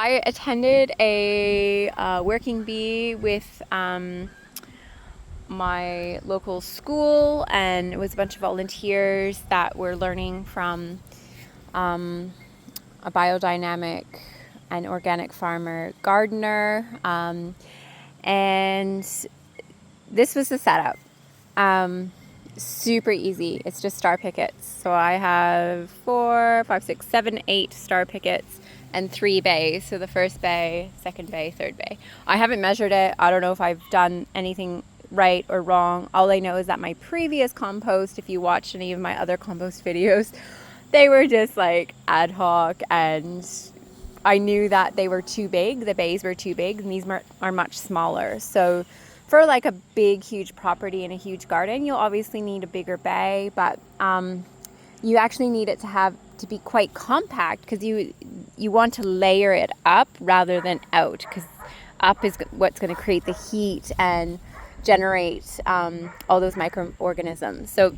I attended a working bee with my local school, and it was a bunch of volunteers that were learning from a biodynamic and organic farmer gardener. And this was the setup. Super easy. It's just star pickets. So I have 4, 5, 6, 7, 8 star pickets and 3 bays. So the first bay, second bay, third bay. I haven't measured it. I don't know if I've done anything right or wrong. All I know is that my previous compost, if you watched any of my other compost videos, they were just like ad hoc, and I knew that they were too big. The bays were too big, and these are much smaller. So for like a big, huge property and a huge garden, you'll obviously need a bigger bay, but you actually need it to be quite compact, because you want to layer it up rather than out, because up is what's going to create the heat and generate all those microorganisms. So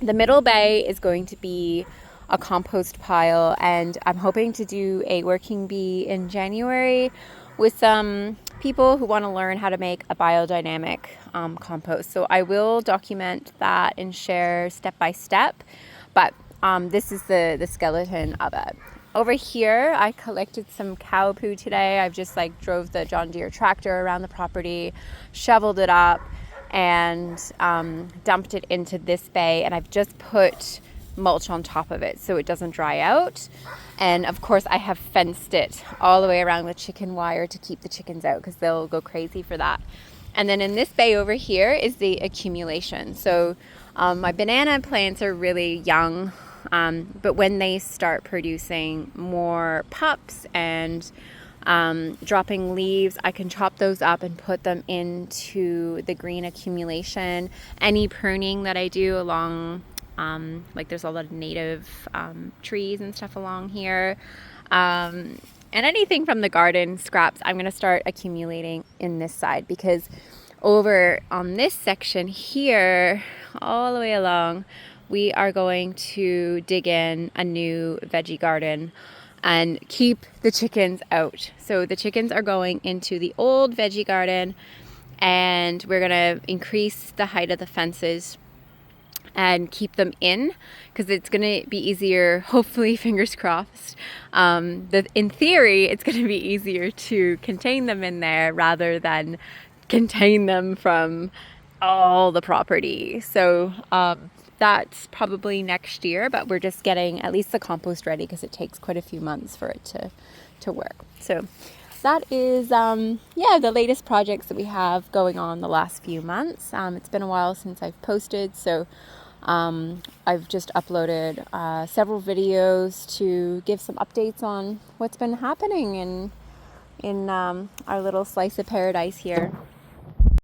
the middle bay is going to be a compost pile, and I'm hoping to do a working bee in January with some people who want to learn how to make a biodynamic compost. So I will document that and share step by step, but this is the skeleton of it. Over here, I collected some cow poo today. I've just drove the John Deere tractor around the property, shoveled it up, and dumped it into this bay, and I've just put mulch on top of it so it doesn't dry out. And of course I have fenced it all the way around with chicken wire to keep the chickens out, because they'll go crazy for that. And then in this bay over here is the accumulation. So my banana plants are really young, but when they start producing more pups and dropping leaves, I can chop those up and put them into the green accumulation. Any pruning that I do along there's a lot of native trees and stuff along here, and anything from the garden scraps I'm going to start accumulating in this side, because over on this section here all the way along we are going to dig in a new veggie garden and keep the chickens out. So the chickens are going into the old veggie garden, and we're going to increase the height of the fences and keep them in, because it's going to be easier, hopefully, fingers crossed. In theory, it's going to be easier to contain them in there rather than contain them from all the property. So that's probably next year, but we're just getting at least the compost ready, because it takes quite a few months for it to work. So that is the latest projects that we have going on the last few months. It's been a while since I've posted, so I've just uploaded several videos to give some updates on what's been happening in our little slice of paradise here.